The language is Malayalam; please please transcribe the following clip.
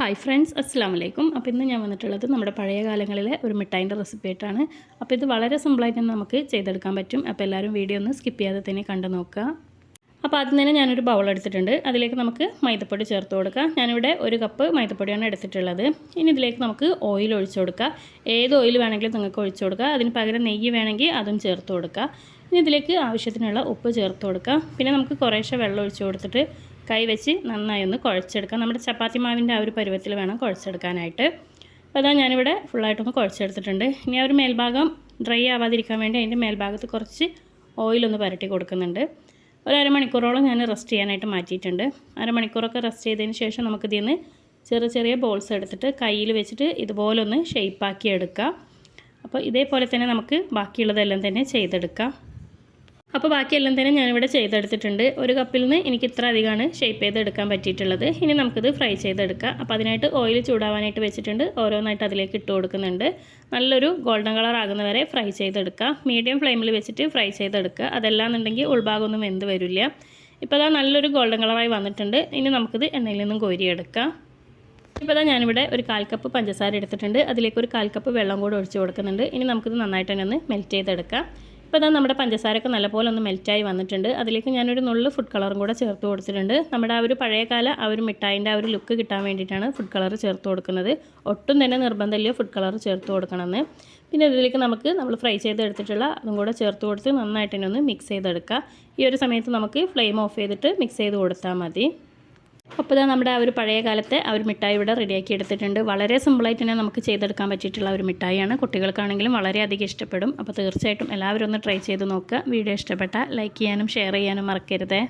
ഹായ് ഫ്രണ്ട്സ്, അസ്സാം വലൈക്കും. അപ്പോൾ ഇന്ന് ഞാൻ വന്നിട്ടുള്ളത് നമ്മുടെ പഴയ കാലങ്ങളിലെ ഒരു മിഠായിൻ്റെ റെസിപ്പി ആയിട്ടാണ്. അപ്പോൾ ഇത് വളരെ സിമ്പിളായിട്ട് നമുക്ക് ചെയ്തെടുക്കാൻ പറ്റും. അപ്പോൾ എല്ലാവരും വീഡിയോ ഒന്ന് സ്കിപ്പ് ചെയ്യാതെ തന്നെ കണ്ടു നോക്കുക. അപ്പോൾ ആദ്യം തന്നെ ഞാനൊരു ബൗൾ എടുത്തിട്ടുണ്ട്. അതിലേക്ക് നമുക്ക് മൈദപ്പൊടി ചേർത്ത് കൊടുക്കാം. ഞാനിവിടെ 1 കപ്പ് മൈദപ്പൊടിയാണ് എടുത്തിട്ടുള്ളത്. ഇനി ഇതിലേക്ക് നമുക്ക് ഓയിൽ ഒഴിച്ചു കൊടുക്കുക. ഏത് ഓയിൽ വേണമെങ്കിലും നിങ്ങൾക്ക് ഒഴിച്ചു കൊടുക്കുക. അതിന് പകരം നെയ്യ് വേണമെങ്കിൽ അതും ചേർത്ത് കൊടുക്കുക. ഇനി ഇതിലേക്ക് ആവശ്യത്തിനുള്ള ഉപ്പ് ചേർത്ത് കൊടുക്കുക. പിന്നെ നമുക്ക് കുറേശ്ശെ വെള്ളം ഒഴിച്ചു കൊടുത്തിട്ട് കൈ വെച്ച് നന്നായി ഒന്ന് കുഴച്ചെടുക്കാം. നമ്മുടെ ചപ്പാത്തി മാവിൻ്റെ ആ ഒരു പരുവത്തിൽ വേണം കുഴച്ചെടുക്കാനായിട്ട്. അപ്പോൾ അതാ ഞാനിവിടെ ഫുള്ളായിട്ടൊന്ന് കുഴച്ചെടുത്തിട്ടുണ്ട്. ഇനി ആ ഒരു മേൽഭാഗം ഡ്രൈ ആവാതിരിക്കാൻ വേണ്ടി അതിൻ്റെ മേൽഭാഗത്ത് കുറച്ച് ഓയിലൊന്ന് പുരട്ടി കൊടുക്കുന്നുണ്ട്. ഒരു അരമണിക്കൂറോളം ഞാൻ റെസ്റ്റ് ചെയ്യാനായിട്ട് മാറ്റിയിട്ടുണ്ട്. അരമണിക്കൂറൊക്കെ റെസ്റ്റ് ചെയ്തതിന് ശേഷം നമുക്കിതിൽ നിന്ന് ചെറിയ ചെറിയ ബോൾസ് എടുത്തിട്ട് കയ്യിൽ വെച്ചിട്ട് ഇതുപോലെ ഒന്ന് ഷേപ്പാക്കി എടുക്കാം. അപ്പോൾ ഇതേപോലെ തന്നെ നമുക്ക് ബാക്കിയുള്ളതെല്ലാം തന്നെ ചെയ്തെടുക്കാം. അപ്പോൾ ബാക്കിയെല്ലാം തന്നെ ഞാനിവിടെ ചെയ്തെടുത്തിട്ടുണ്ട്. 1 കപ്പിൽ നിന്ന് എനിക്ക് ഇത്ര അധികമാണ് ഷേപ്പ് ചെയ്തെടുക്കാൻ പറ്റിയിട്ടുള്ളത്. ഇനി നമുക്കിത് ഫ്രൈ ചെയ്തെടുക്കാം. അപ്പോൾ അതിനായിട്ട് ഓയിൽ ചൂടാവാനായിട്ട് വെച്ചിട്ടുണ്ട്. ഓരോന്നായിട്ട് അതിലേക്ക് ഇട്ട് കൊടുക്കുന്നുണ്ട്. നല്ലൊരു ഗോൾഡൻ കളർ ആകുന്ന വരെ ഫ്രൈ ചെയ്തെടുക്കുക. മീഡിയം ഫ്ലെയിമിൽ വെച്ചിട്ട് ഫ്രൈ ചെയ്തെടുക്കുക. അതല്ലാന്നുണ്ടെങ്കിൽ ഉൾഭാഗമൊന്നും വെന്ത് വരില്ല. ഇപ്പോൾ അതാ നല്ലൊരു ഗോൾഡൻ കളറായി വന്നിട്ടുണ്ട്. ഇനി നമുക്കിത് എണ്ണയിൽ നിന്നും കോരിയെടുക്കാം. ഇപ്പോൾ അതാ ഞാനിവിടെ ഒരു 1/4 കപ്പ് പഞ്ചസാര എടുത്തിട്ടുണ്ട്. അതിലേക്ക് ഒരു 1/4 കപ്പ് വെള്ളം കൂടെ ഒഴിച്ച് കൊടുക്കുന്നുണ്ട്. ഇനി നമുക്കിത് നന്നായിട്ട് തന്നെ ഒന്ന് മെൽറ്റ് ചെയ്തെടുക്കാം. ഇപ്പോൾ ഇതാ നമ്മുടെ പഞ്ചസാരയൊക്കെ നല്ലപോലെ ഒന്ന് മെൽറ്റായി വന്നിട്ടുണ്ട്. അതിലേക്ക് ഞാനൊരു നുള്ളു ഫുഡ് കളറും കൂടെ ചേർത്ത് കൊടുത്തിട്ടുണ്ട്. നമ്മുടെ ആ ഒരു പഴയകാല ആ ഒരു മിഠായിൻ്റെ ആ ഒരു ലുക്ക് കിട്ടാൻ വേണ്ടിയിട്ടാണ് ഫുഡ് കളർ ചേർത്ത് കൊടുക്കുന്നത്. ഒട്ടും തന്നെ നിർബന്ധമില്ല ഫുഡ് കളർ ചേർത്ത് കൊടുക്കണമെന്ന്. പിന്നെ ഇതിലേക്ക് നമ്മൾ ഫ്രൈ ചെയ്തെടുത്തിട്ടുള്ള അതും കൂടെ ചേർത്ത് കൊടുത്ത് നന്നായിട്ട് തന്നെ ഒന്ന് മിക്സ് ചെയ്തെടുക്കുക. ഈ ഒരു സമയത്ത് നമുക്ക് ഫ്ലെയിം ഓഫ് ചെയ്തിട്ട് മിക്സ് ചെയ്ത് കൊടുത്താൽ മതി. അപ്പോൾ ഇതാ നമ്മുടെ ആ ഒരു പഴയ കാലത്തെ ആ ഒരു മിഠായി ഇവിടെ റെഡിയാക്കി എടുത്തിട്ടുണ്ട്. വളരെ സിമ്പിളായിട്ട് തന്നെ നമുക്ക് ചെയ്തെടുക്കാൻ പറ്റിയിട്ടുള്ള ഒരു മിഠായിയാണ്. കുട്ടികൾക്കാണെങ്കിലും വളരെയധികം ഇഷ്ടപ്പെടും. അപ്പോൾ തീർച്ചയായിട്ടും എല്ലാവരും ഒന്ന് ട്രൈ ചെയ്ത് നോക്കുക. വീഡിയോ ഇഷ്ടപ്പെട്ടാൽ ലൈക്ക് ചെയ്യാനും ഷെയർ ചെയ്യാനും മറക്കരുതേ.